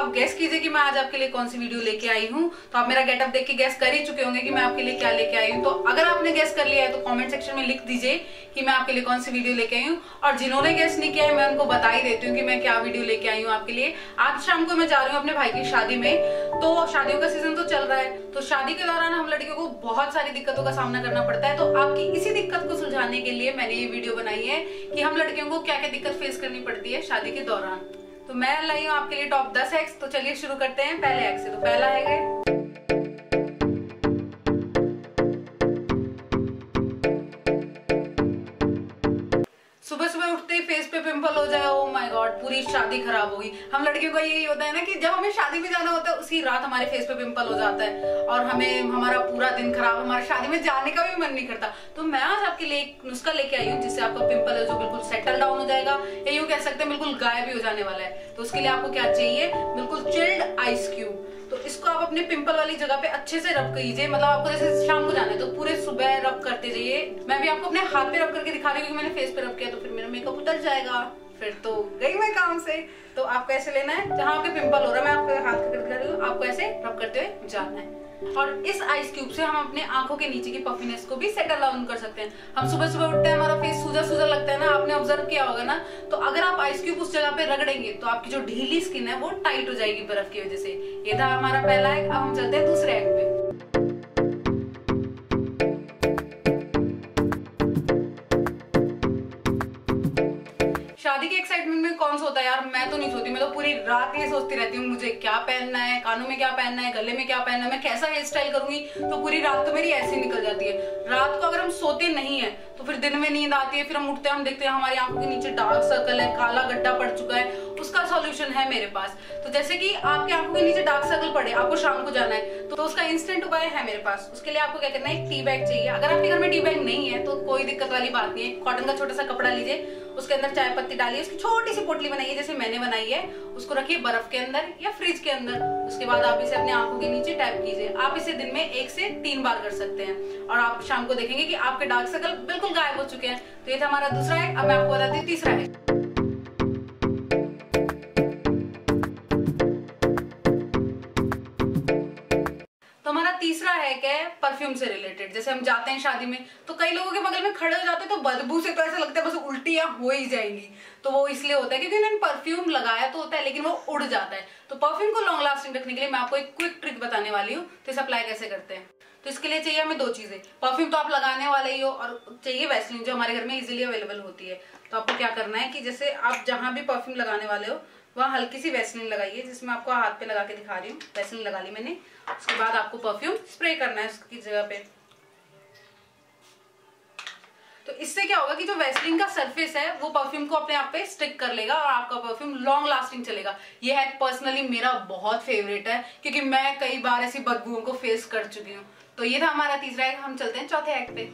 आप गेस कीजिए कि मैं आज आपके लिए कौन सी वीडियो लेके आई हूँ। तो आप मेरा गेटअप देख के गेस कर ही चुके होंगे कि मैं आपके लिए क्या लेके आई हूँ। तो अगर आपने गेस कर लिया है तो कमेंट सेक्शन में लिख दीजिए कि मैं आपके लिए कौन सी वीडियो लेके आई हूँ। और जिन्होंने गेस नहीं किया है मैं उनको बता ही देती हूँ कि मैं क्या वीडियो लेके आई हूँ आपके लिए। आज शाम को मैं जा रही हूँ अपने भाई की शादी में। तो शादियों का सीजन तो चल रहा है, तो शादी के दौरान हम लड़कियों को बहुत सारी दिक्कतों का सामना करना पड़ता है। तो आपकी इसी दिक्कत को सुलझाने के लिए मैंने ये वीडियो बनाई है कि हम लड़कियों को क्या क्या दिक्कत फेस करनी पड़ती है शादी के दौरान। तो मैं लाई हूँ आपके लिए टॉप 10 हैक्स। तो चलिए शुरू करते हैं पहले हैक से। तो पहला है सुबह सुबह उठते ही फेस पे पिंपल हो जाए। ओ माय गॉड, पूरी शादी खराब होगी। हम लड़कियों का यही होता है ना कि जब हमें शादी में जाना होता है उसी रात हमारे फेस पे पिंपल हो जाता है और हमें हमारा पूरा दिन खराब, हमारे शादी में जाने का भी मन नहीं करता। तो मैं आज आपके लिए एक नुस्खा लेके आई हूँ जिससे आपका पिंपल है जो बिल्कुल सेटल डाउन हो जाएगा, या यूं कह सकते हैं बिल्कुल गायब भी हो जाने वाला है। तो उसके लिए आपको क्या चाहिए, बिल्कुल चिल्ड आइस क्यूब। तो इसको आप अपने पिंपल वाली जगह पे अच्छे से रब कीजिए। मतलब आपको जैसे शाम को जाना है तो पूरे सुबह रब करते जाइए। मैं भी आपको अपने हाथ पे रब करके दिखा रही हूँ क्योंकि मैंने फेस पे रब किया तो फिर मेरा मेकअप उतर जाएगा, फिर तो गई मैं काम से। तो आपको ऐसे लेना है, जहां आपके पिंपल हो रहा है मैं आपको हाथ करके दिखा रही हूँ, आपको ऐसे रब करते हुए जाना है। और इस आइस क्यूब से हम अपने आंखों के नीचे की पफीनेस को भी सेटल डाउन कर सकते हैं। हम सुबह सुबह उठते हैं, हमारा फेस सूजा सूजा लगता है ना, आपने ऑब्जर्व किया होगा ना। तो अगर आप आइस क्यूब उस जगह पे रगड़ेंगे तो आपकी जो ढीली स्किन है वो टाइट हो जाएगी बर्फ की वजह से। ये था हमारा पहला हैक। अब हम चलते हैं दूसरे हैक पे। शादी के एक्साइटमेंट में कौन सोता है यार, मैं तो नहीं सोती। मैं तो पूरी रात ये सोचती रहती हूँ मुझे क्या पहनना है, कानों में क्या पहनना है, गले में क्या पहनना है, मैं कैसा हेयर स्टाइल करूंगी। तो पूरी रात तो मेरी ऐसी निकल जाती है। रात को अगर हम सोते नहीं है तो फिर दिन में नींद आती है, फिर हम उठते हैं, हम देखते हैं हमारी आंखों के नीचे डार्क सर्कल है, काला गड्ढा पड़ चुका है। उसका सॉल्यूशन है मेरे पास। तो जैसे कि आपके आंखों के नीचे डार्क सर्कल पड़े, आपको शाम को जाना है, तो उसका इंस्टेंट उपाय है मेरे पास। उसके लिए आपको क्या करना है, एक टी बैग चाहिए। अगर आपके घर में टी बैग नहीं है तो कोई दिक्कत वाली बात नहीं है। कॉटन का छोटा सा कपड़ा लीजिए, उसके अंदर चाय पत्ती डालिए, उसकी छोटी सी पोटली बनाइए जैसे मैंने बनाई है, उसको रखिए बर्फ के अंदर या फ्रिज के अंदर। उसके बाद आप इसे अपने आंखों के नीचे टैप कीजिए। आप इसे दिन में 1 से 3 बार कर सकते हैं और आप शाम को देखेंगे कि आपके डार्क सर्कल बिल्कुल गायब हो चुके हैं। तो ये था हमारा दूसरा हैक। अब मैं आपको बताती हूँ तीसरा हैक। तीसरा हैक है परफ्यूम से रिलेटेड। जैसे हम जाते हैं शादी में तो कई लोगों के बगल में खड़े हो जाते हैं तो बदबू से तो ऐसा लगता है बस उल्टियां हो ही जाएंगी। तो वो इसलिए होता है क्योंकि उन्होंने परफ्यूम लगाया तो होता है लेकिन वो उड़ जाता है। तो परफ्यूम को लॉन्ग लास्टिंग रखने के लिए मैं आपको एक क्विक ट्रिक बताने वाली हूँ। तो इसे अप्लाई कैसे करते हैं। तो इसके लिए चाहिए हमें 2 चीजें। परफ्यूम तो आप लगाने वाले ही हो, और चाहिए वैसलीन जो हमारे घर में इजीली अवेलेबल होती है। तो आपको क्या करना है कि जैसे आप जहां भी परफ्यूम लगाने वाले हो वहाँ हल्की सी वैसलीन लगाइए, जिसमें आपको हाथ पे लगा के दिखा रही हूँ। वैसलीन लगा ली मैंने। उसके बाद आपको परफ्यूम स्प्रे करना है उसकी जगह पे। तो इससे क्या होगा कि जो वैसलीन का सरफेस है वो परफ्यूम को अपने आप पे स्टिक कर लेगा और आपका परफ्यूम लॉन्ग लास्टिंग चलेगा। ये हैक पर्सनली मेरा बहुत फेवरेट है क्योंकि मैं कई बार ऐसी बदबुओं को फेस कर चुकी हूँ। तो ये था हमारा तीसरा हैक। हम चलते हैं चौथे हैक पे।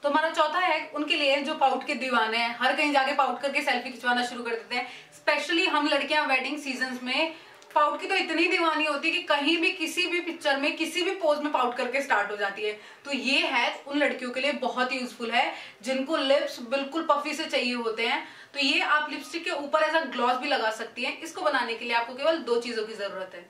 तो हमारा चौथा हैक उनके लिए जो पाउट के दीवाने हैं, हर कहीं जाके पाउट करके सेल्फी खिंचवाना शुरू कर देते हैं। स्पेशली हम लड़कियां वेडिंग सीजन्स में पाउट की तो इतनी दीवानी होती है कि कहीं भी किसी भी पिक्चर में किसी भी पोज में पाउट करके स्टार्ट हो जाती है। तो ये हैक उन लड़कियों के लिए बहुत ही यूजफुल है जिनको लिप्स बिल्कुल पफी से चाहिए होते हैं। तो ये आप लिपस्टिक के ऊपर ऐसा ग्लॉस भी लगा सकती हैं। इसको बनाने के लिए आपको केवल 2 चीजों की जरूरत है।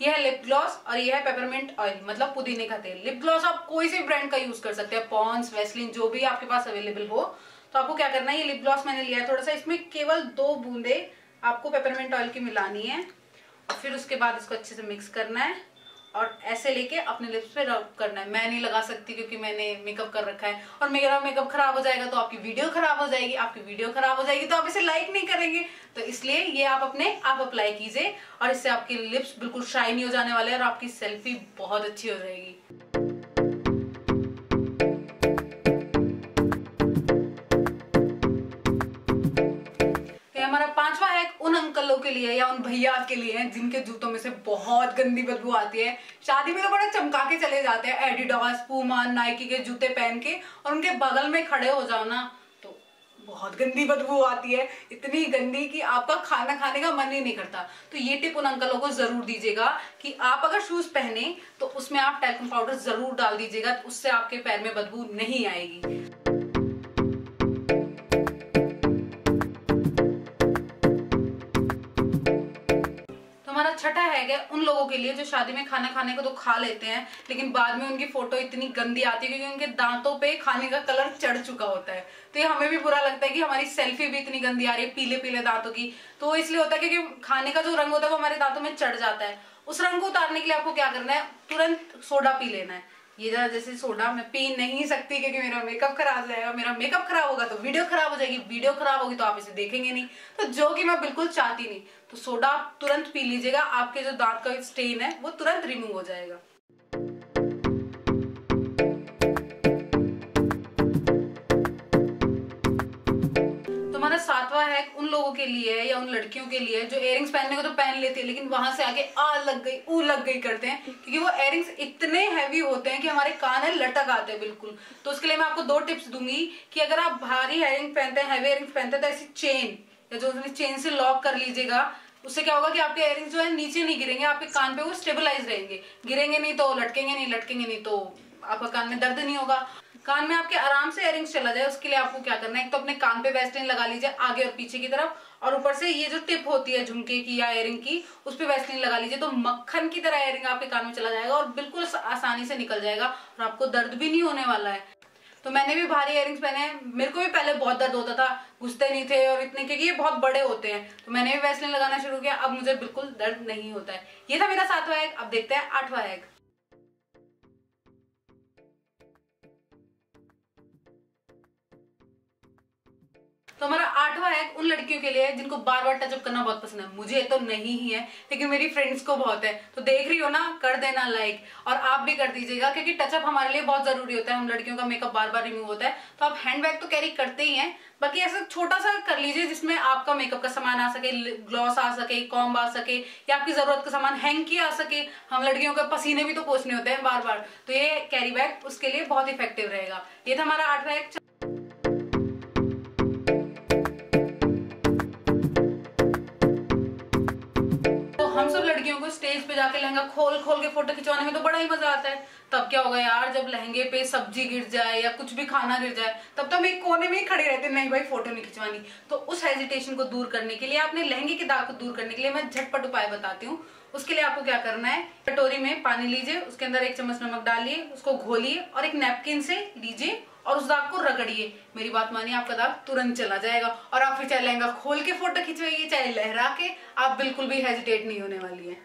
यह है लिप ग्लॉस और यह है पेपरमिंट ऑयल, मतलब पुदीने का तेल। लिप ग्लॉस आप कोई से ब्रांड का यूज कर सकते हैं, पॉन्ड्स, वैसलीन, जो भी आपके पास अवेलेबल हो। तो आपको क्या करना है, ये लिप ग्लॉस मैंने लिया है थोड़ा सा, इसमें केवल 2 बूंदे आपको पेपरमिंट ऑयल की मिलानी है और फिर उसके बाद इसको अच्छे से मिक्स करना है और ऐसे लेके अपने लिप्स पे रब करना है। मैं नहीं लगा सकती क्योंकि मैंने मेकअप कर रखा है और मेरा मेकअप खराब हो जाएगा तो आपकी वीडियो खराब हो जाएगी, आपकी वीडियो खराब हो जाएगी तो आप इसे लाइक नहीं करेंगे। तो इसलिए ये आप अपने आप अप्लाई कीजिए और इससे आपके लिप्स बिल्कुल शाइनी हो जाने वाले हैं और आपकी सेल्फी बहुत अच्छी हो जाएगी। हमारा 5वां हैक उन अंकलों के लिए या उन भैया के लिए है जिनके जूतों में से बहुत गंदी बदबू आती है। शादी में तो बड़ा चमका के चले जाते हैं, एडिडास, पूमा, नाइकी के जूते पहन के, और उनके बगल में खड़े हो जाओ ना तो बहुत गंदी बदबू आती है, इतनी गंदी कि आपका खाना खाने का मन ही नहीं करता। तो ये टिप उन अंकलों को जरूर दीजिएगा कि आप अगर शूज पहने तो उसमें आप टैल्कम पाउडर जरूर डाल दीजिएगा, उससे आपके पैर में बदबू नहीं आएगी। हमारा छठा हैक है उन लोगों के लिए जो शादी में खाना खाने को तो खा लेते हैं, लेकिन बाद में उनकी फोटो इतनी गंदी आती है क्योंकि उनके दांतों पे खाने का कलर चढ़ चुका होता है। तो ये हमें भी बुरा लगता है कि हमारी सेल्फी भी इतनी गंदी आ रही है पीले पीले दांतों की। तो इसलिए होता है क्योंकि खाने का जो रंग होता है वो हमारे दांतों में चढ़ जाता है। उस रंग को उतारने के लिए आपको क्या करना है, तुरंत सोडा पी लेना है। ये जैसे सोडा मैं पी नहीं सकती क्योंकि मेरा मेकअप खराब हो जाएगा, मेरा मेकअप खराब होगा तो वीडियो खराब हो जाएगी, वीडियो खराब होगी तो आप इसे देखेंगे नहीं, तो जो कि मैं बिल्कुल चाहती नहीं। तो सोडा आप तुरंत पी लीजिएगा, आपके जो दांत का स्टेन है वो तुरंत रिमूव हो जाएगा। हमारा सातवां हैक उन लोगों के लिए है या उन लड़कियों के लिए जो इयररिंग्स पहनने को तो पहन लेती है लेकिन वहां से आगे आ लग गई ऊ लग गई करते हैं, क्योंकि वो इयररिंग्स इतने हैवी होते हैं कि हमारे कान है लटक आते हैं बिल्कुल। तो उसके लिए मैं आपको 2 टिप्स दूंगी कि अगर आप भारी इयररिंग पहनते हैं, हैवी इयररिंग्स पहनते हैं, तो ऐसी चेन या जो चेन से लॉक कर लीजिएगा। उससे क्या होगा कि आपके इयररिंग्स जो है नीचे नहीं गिरेंगे, आपके कान पे वो स्टेबलाइज रहेंगे। गिरेंगे नहीं तो लटकेंगे नहीं, लटकेंगे नहीं तो आपका कान में दर्द नहीं होगा। कान में आपके आराम से इयररिंग्स चला जाए उसके लिए आपको क्या करना है, एक तो अपने कान पे वैसलीन लगा लीजिए आगे और पीछे की तरफ, और ऊपर से ये जो टिप होती है झुमके की या इयररिंग की उस पे वैसलीन लगा लीजिए। तो मक्खन की तरह इयररिंग आपके कान में चला जाएगा और बिल्कुल आसानी से निकल जाएगा और आपको दर्द भी नहीं होने वाला है। तो मैंने भी भारी इयररिंग्स पहने हैं, मेरे को भी पहले बहुत दर्द होता था, घुसते नहीं थे और इतने, क्योंकि ये बहुत बड़े होते हैं। तो मैंने भी वैसलीन लगाना शुरू किया, अब मुझे बिल्कुल दर्द नहीं होता है। ये था मेरा 7वां हैक। अब देखते हैं 8वां हैक। तो हमारा 8वां हैक उन लड़कियों के लिए है जिनको बार बार टचअप करना बहुत पसंद है। मुझे तो नहीं ही है लेकिन मेरी फ्रेंड्स को बहुत है। तो देख रही हो ना, कर देना लाइक, और आप भी कर दीजिएगा क्योंकि टचअप हमारे लिए बहुत जरूरी होता है। हम लड़कियों का मेकअप बार बार रिमूव होता है, तो आप हैंड बैग तो कैरी करते ही हैं, बाकी ऐसा छोटा सा कर लीजिए जिसमें आपका मेकअप का सामान आ सके, ग्लॉस आ सके, कॉम्ब आ सके, या आपकी जरूरत का सामान हैंग किया आ सके। हम लड़कियों के पसीने भी तो पोंछने होते हैं बार बार, तो ये कैरी बैग उसके लिए बहुत इफेक्टिव रहेगा। ये था हमारा 8वां हैक। हम सब लड़कियों को स्टेज पे जाके लहंगा खोल खोल के फोटो खिंचवाने में तो बड़ा ही मजा आता है। तब क्या होगा यार, जब लहंगे पे सब्जी गिर जाए या कुछ भी खाना गिर जाए तब तो हम एक कोने में ही खड़े रहते, नहीं भाई फोटो नहीं खिंचवानी। तो उस हेजिटेशन को दूर करने के लिए, अपने लहंगे के दाग को दूर करने के लिए मैं झटपट उपाय बताती हूँ। उसके लिए आपको क्या करना है, कटोरी में पानी लीजिए, उसके अंदर 1 चम्मच नमक डालिए, उसको घोलिए और एक नैपकिन से लीजिए और उस दाग को रगड़िए। मेरी बात मानिए, आपका दाग तुरंत चला जाएगा और आप फिर चाहे लहंगा खोल के फोटो खिंचवाइए चाहे लहरा के, आप बिल्कुल भी हेजिटेट नहीं होने वाली है।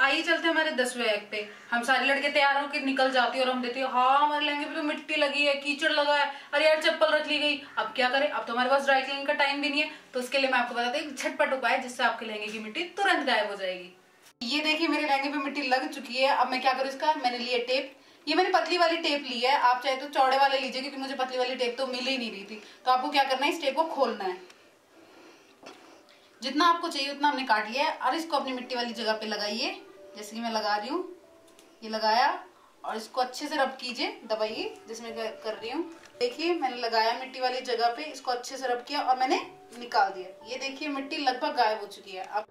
आइए चलते हैं हमारे 10वें हैक पे। हम सारे लड़के तैयार होकर निकल जाती है और हम देती है, हाँ हमारे लहंगे पे तो मिट्टी लगी है, कीचड़ लगा है, अरे यार चप्पल रख ली गई, अब क्या करें। अब तो हमारे पास ड्राई क्लीनिंग का टाइम भी नहीं है। तो उसके लिए मैं आपको बताती हूँ एक झटपट उपाय जिससे आपके लहंगे की मिट्टी तुरंत गायब हो जाएगी। ये देखिए मेरे लहंगे पे मिट्टी लग चुकी है। अब मैं क्या करूँ इसका, मैंने लिया टेप। ये मैंने पतली वाली टेप ली है, आप चाहे तो चौड़े वाले लीजिए क्योंकि मुझे पतली वाली टेप तो मिल ही नहीं रही थी। तो आपको क्या करना है, इस टेप को खोलना है, जितना आपको चाहिए उतना हमने काट लिया है और इसको अपनी मिट्टी वाली जगह पे लगाइए, जैसे कि मैं लगा रही हूँ। ये लगाया और इसको अच्छे से रब कीजिए, दबाइए जैसे मैं कर रही हूँ। देखिए मैंने लगाया मिट्टी वाली जगह पे, इसको अच्छे से रब किया और मैंने निकाल दिया। ये देखिए मिट्टी लगभग गायब हो चुकी है। अब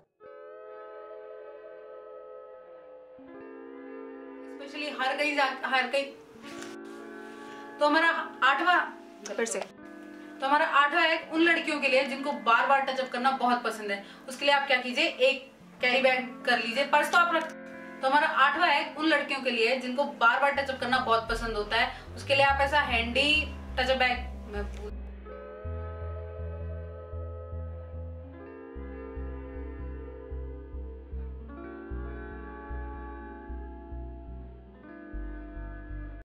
स्पेशली हर कहीं तो हमारा 8वां फिर से तो हमारा 8वां हैक उन लड़कियों के लिए जिनको बार बार टचअप करना बहुत पसंद है। उसके लिए आप क्या कीजिए, एक कैरी बैग कर लीजिए, पर्स तो आप रख। तो हमारा 8वां हैक उन लड़कियों के लिए जिनको बार बार टचअप करना बहुत पसंद होता है। उसके लिए आप ऐसा हैंडी टचअप बैग